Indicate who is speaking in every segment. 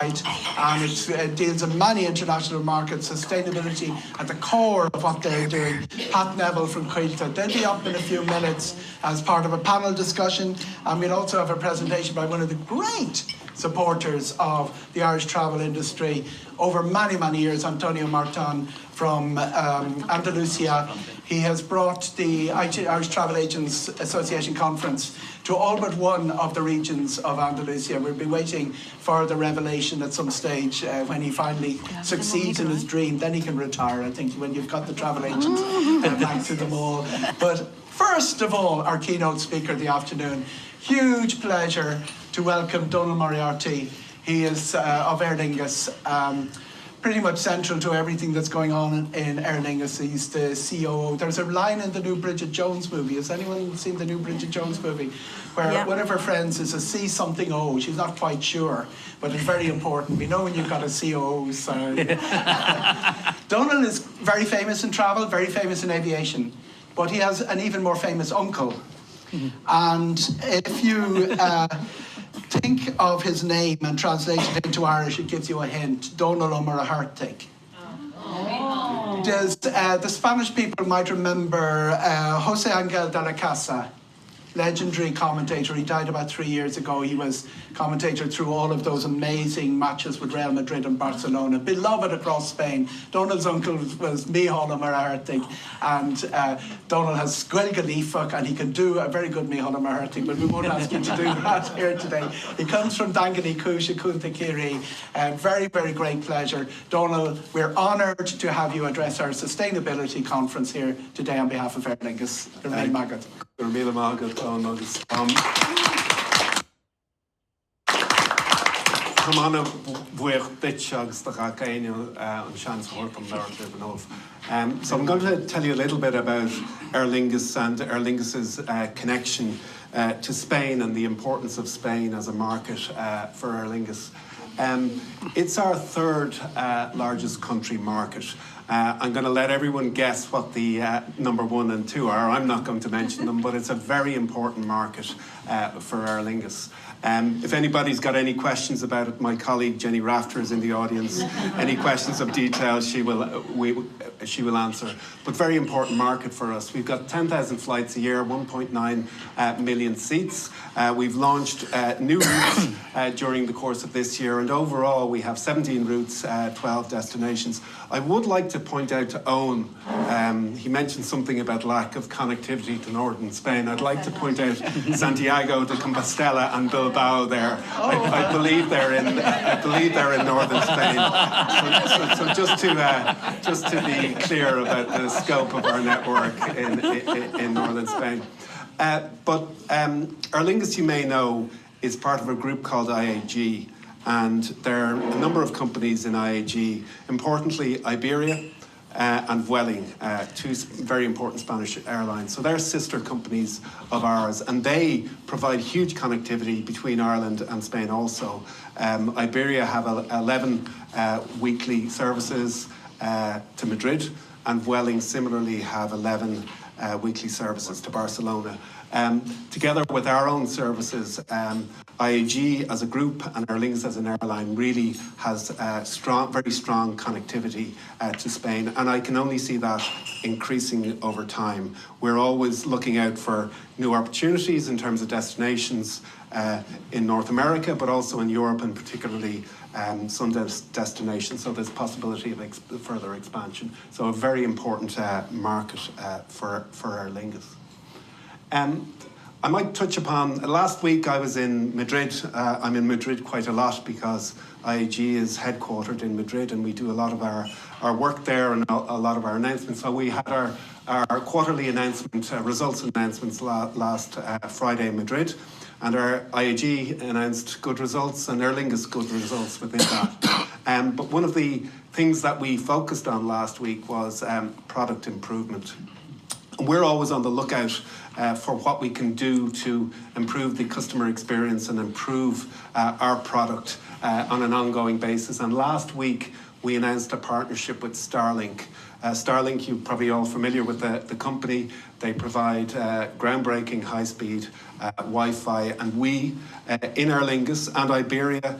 Speaker 1: and it deals in many international markets, sustainability at the core of what they're doing. Pat Neville from Quilta, they'll be up in a few minutes as part of a panel discussion, and we'll also have a presentation by one of the great supporters of the Irish travel industry over many, many years, Antonio Martin from Andalusia. He has brought the Irish Travel Agents Association conference to all but one of the regions of Andalusia. We'll be waiting for the revelation at some stage when he finally succeeds in his dream. Then he can retire, I think, when you've got the travel agents back to them all. But first of all, our keynote speaker of the afternoon, huge pleasure to welcome Donal Moriarty. He is of Aer Lingus. Pretty much central to everything that's going on in Aer Lingus. He's the COO. There's a line in the new Bridget Jones movie. Has anyone seen the new Bridget Jones movie? Where one of her friends is a C something O. She's not quite sure, but it's very important. We know when you've got a COO. So. Donal is very famous in travel, very famous in aviation, but he has an even more famous uncle. And if you think of his name and translate it into Irish, it gives you a hint. Donal Moriarty. The Spanish people might remember Jose Angel de la Casa, legendary commentator. He died about 3 years ago. He was commentator through all of those amazing matches with Real Madrid and Barcelona, beloved across Spain. Donal's uncle was Mícheál Moriarty, and Donal has Sgwil Galifach, and he can do a very good Mícheál Moriarty, but we won't ask him to do that here today. He comes from Dangani Cúis, Cúnta Corry. Very, very great pleasure. Donal, we're honoured to have you address our sustainability conference here today on behalf of Aer Lingus.
Speaker 2: Come on up with bitchugs the Hakaino and chance from there. So I'm going to tell you a little bit about Aer Lingus and Aer Lingus's connection to Spain and the importance of Spain as a market for Aer Lingus. It's our third largest country market. I'm going to let everyone guess what the number 1 and 2 are. I'm not going to mention them, but it's a very important market for Aer Lingus. If anybody's got any questions about it, my colleague Jenny Rafter is in the audience. Any questions of detail, she will answer. But very important market for us. We've got 10,000 flights a year, 1.9 million seats. We've launched new routes during the course of this year, and overall we have 17 routes, 12 destinations. I would like to point out to Eoghan, he mentioned something about lack of connectivity to northern Spain. I'd like to point out Santiago de Compostela and Bilbao there. I believe they're in northern Spain. So just to be clear about the scope of our network in northern Spain. But Aer Lingus, you may know, is part of a group called IAG, and there are a number of companies in IAG. Importantly, Iberia and Vueling, two very important Spanish airlines. So they're sister companies of ours, and they provide huge connectivity between Ireland and Spain also. Iberia have 11 weekly services to Madrid, and Vueling similarly have 11 weekly services to Barcelona. Together with our own services, IAG as a group and Aer Lingus as an airline really has very strong connectivity to Spain, and I can only see that increasing over time. We're always looking out for new opportunities in terms of destinations in North America, but also in Europe, and particularly some destinations, so there's possibility of further expansion. So a very important market for Aer Lingus. I might touch upon, last week I was in Madrid. I'm in Madrid quite a lot because IAG is headquartered in Madrid, and we do a lot of our work there and a lot of our announcements. So we had our quarterly announcement, results announcements last Friday in Madrid, and our IAG announced good results and Aer Lingus good results within that. But one of the things that we focused on last week was product improvement. We're always on the lookout for what we can do to improve the customer experience and improve our product on an ongoing basis. And last week we announced a partnership with Starlink. Starlink, you're probably all familiar with the company. They provide groundbreaking high-speed Wi-Fi, and we in Aer Lingus and Iberia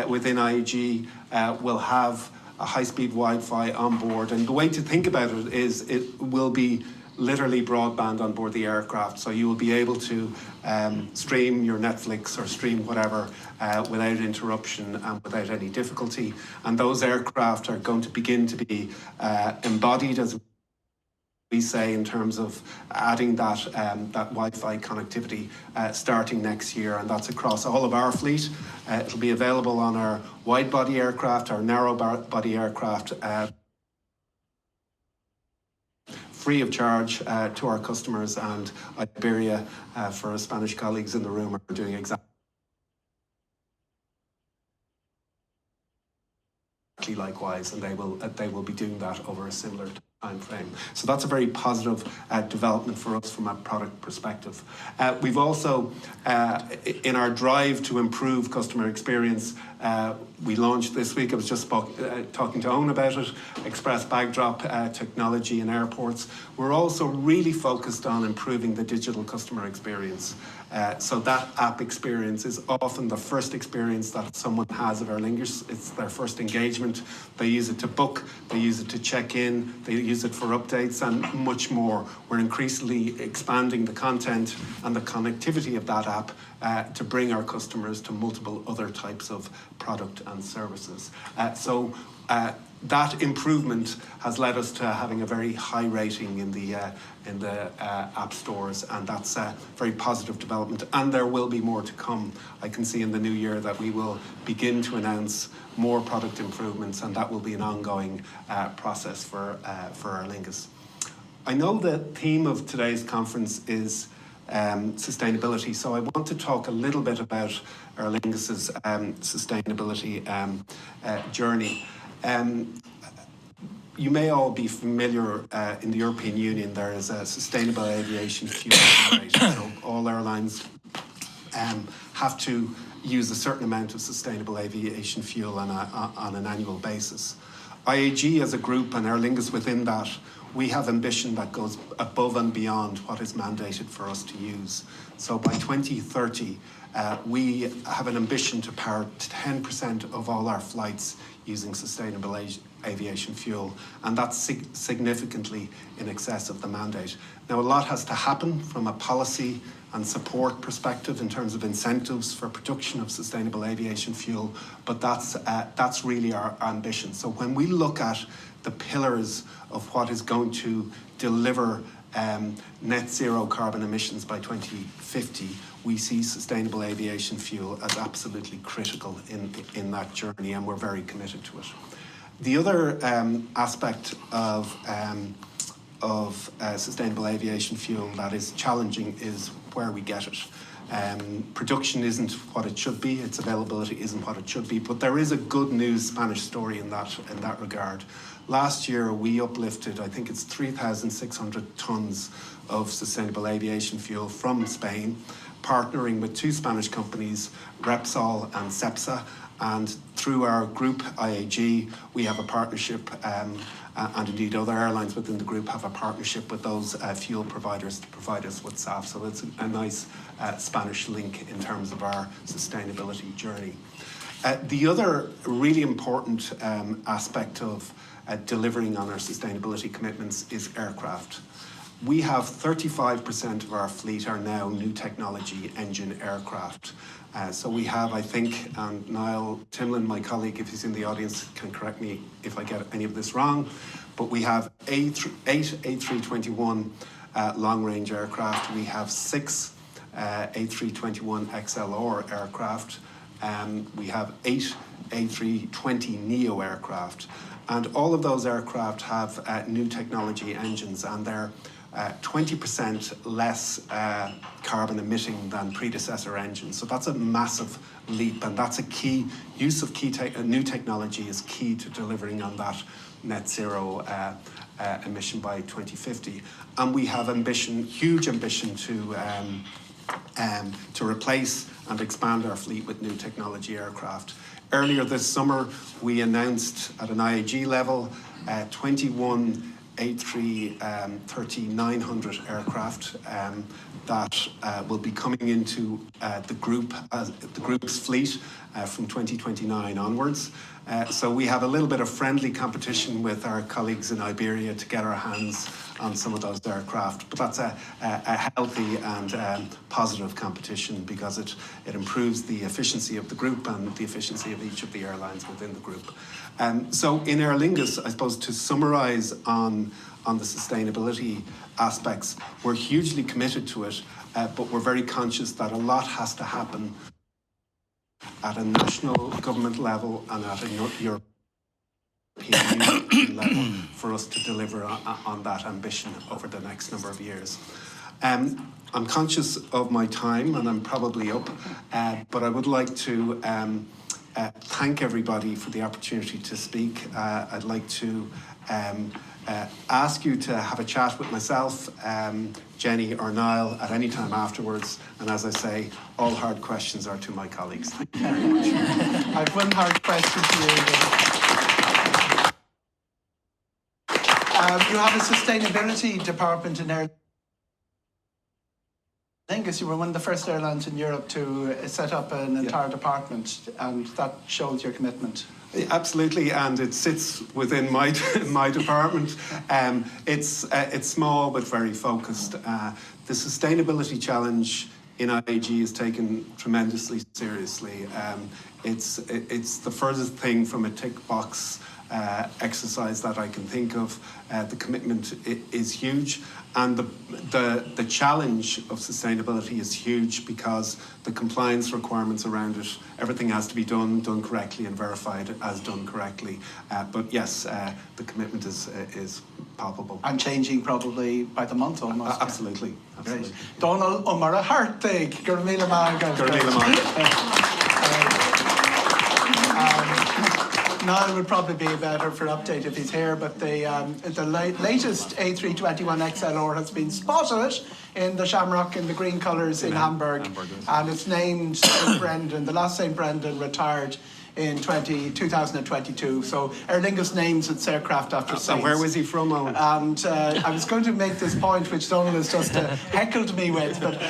Speaker 2: within IAG will have a high-speed Wi-Fi on board. And the way to think about it is it will be literally broadband on board the aircraft, so you will be able to stream your Netflix or stream whatever without interruption and without any difficulty. And those aircraft are going to begin to be embodied, as we say, in terms of adding that Wi-Fi connectivity starting next year, and that's across all of our fleet. It'll be available on our wide-body aircraft, our narrow-body aircraft, free of charge to our customers, and Iberia, for our Spanish colleagues in the room, are doing exactly likewise, and they will be doing that over a similar time frame. So that's a very positive development for us from a product perspective. We've also, in our drive to improve customer experience, we launched this week, I was just talking to Eoghan about it, Express Bag Drop technology in airports. We're also really focused on improving the digital customer experience. So that app experience is often the first experience that someone has of Aer Lingus. It's their first engagement. They use it to book, they use it to check in, they use it for updates and much more. We're increasingly expanding the content and the connectivity of that app to bring our customers to multiple other types of product and services. That improvement has led us to having a very high rating in the app stores, and that's a very positive development, and there will be more to come. I can see in the new year that we will begin to announce more product improvements, and that will be an ongoing process for Aer Lingus. I know the theme of today's conference is sustainability, so I want to talk a little bit about Aer Lingus's sustainability journey. You may all be familiar, in the European Union there is a sustainable aviation fuel mandate. So all airlines have to use a certain amount of sustainable aviation fuel on an annual basis. IAG as a group, and Aer Lingus within that, we have ambition that goes above and beyond what is mandated for us to use. So by 2030, we have an ambition to power 10% of all our flights using sustainable aviation fuel, and that's significantly in excess of the mandate. Now, a lot has to happen from a policy and support perspective in terms of incentives for production of sustainable aviation fuel, but that's really our ambition. So when we look at the pillars of what is going to deliver net zero carbon emissions by 2050, we see sustainable aviation fuel as absolutely critical in that journey, and we're very committed to it. The other aspect of sustainable aviation fuel that is challenging is where we get it. Production isn't what it should be, its availability isn't what it should be, but there is a good news Spanish story in that regard. Last year we uplifted, I think it's 3,600 tonnes of sustainable aviation fuel from Spain, partnering with two Spanish companies, Repsol and Cepsa, and through our group IAG we have a partnership, and indeed other airlines within the group have a partnership with those fuel providers to provide us with SAF. So it's a nice Spanish link in terms of our sustainability journey. The other really important aspect of delivering on our sustainability commitments is aircraft. We have 35% of our fleet are now new technology engine aircraft. So we have, I think, and Niall Timlin, my colleague, if he's in the audience, can correct me if I get any of this wrong, but we have eight A321 long-range aircraft. We have 6 A321XLR aircraft. We have 8 A320neo aircraft. And all of those aircraft have new technology engines, and they're 20% less carbon emitting than predecessor engines. So that's a massive leap, and that's a key use of new technology is key to delivering on that net zero emission by 2050. And we have huge ambition to replace and expand our fleet with new technology aircraft. Earlier this summer, we announced at an IAG level 21 A330-900 aircraft that will be coming into the group's fleet from 2029 onwards. So we have a little bit of friendly competition with our colleagues in Iberia to get our hands on some of those aircraft. But that's a healthy and positive competition because it improves the efficiency of the group and the efficiency of each of the airlines within the group. So in Aer Lingus, I suppose to summarise on the sustainability aspects, we're hugely committed to it, but we're very conscious that a lot has to happen at a national government level and at a European Union level for us to deliver on that ambition over the next number of years. I'm conscious of my time and I'm probably up, but I would like to thank everybody for the opportunity to speak. I'd like to ask you to have a chat with myself, Jenny or Niall at any time afterwards. And as I say, all hard questions are to my colleagues. Thank you very much.
Speaker 1: I have one hard question to you. You have a sustainability department in Aer Lingus. You were one of the first airlines in Europe to set up an entire department, and that shows your commitment.
Speaker 2: Absolutely, and it sits within my department. It's small but very focused. The sustainability challenge in IAG is taken tremendously seriously. It's the furthest thing from a tick box exercise that I can think of. The commitment is huge, and the challenge of sustainability is huge because the compliance requirements around it, everything has to be done correctly and verified as done correctly. But yes, the commitment is palpable.
Speaker 1: And changing probably by the month almost.
Speaker 2: Absolutely.
Speaker 1: Great. Donal, Umar, a heartache. Gurmila Marga. Niall would probably be better for update if he's here, but the latest A321XLR has been spotted in the Shamrock in the green colours in Hamburg, and it's named St. Brendan. The last St. Brendan retired in 2022. So Aer Lingus names its aircraft after saints.
Speaker 2: And where was he from, Owen?
Speaker 1: And I was going to make this point, which Donal has just heckled me with, but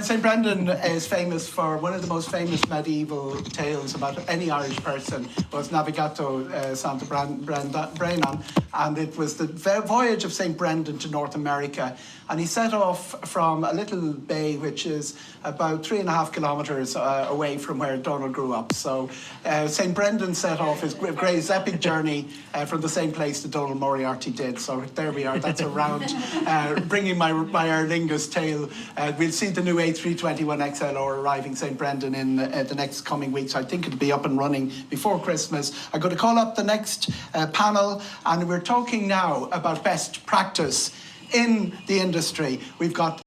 Speaker 1: St. Brendan is famous for one of the most famous medieval tales about any Irish person was Navigato Santa Brennan, and it was the voyage of St. Brendan to North America. And he set off from a little bay which is about 3.5 kilometres away from where Donal grew up. So St. Brendan set off his epic journey from the same place that Donal Moriarty did. So there we are. That's around bringing my Aer Lingus tale. We'll see the new A321XLR arriving St. Brendan in the next coming weeks. I think it'll be up and running before Christmas. I'm going to call up the next panel, and we're talking now about best practice in the industry. We've got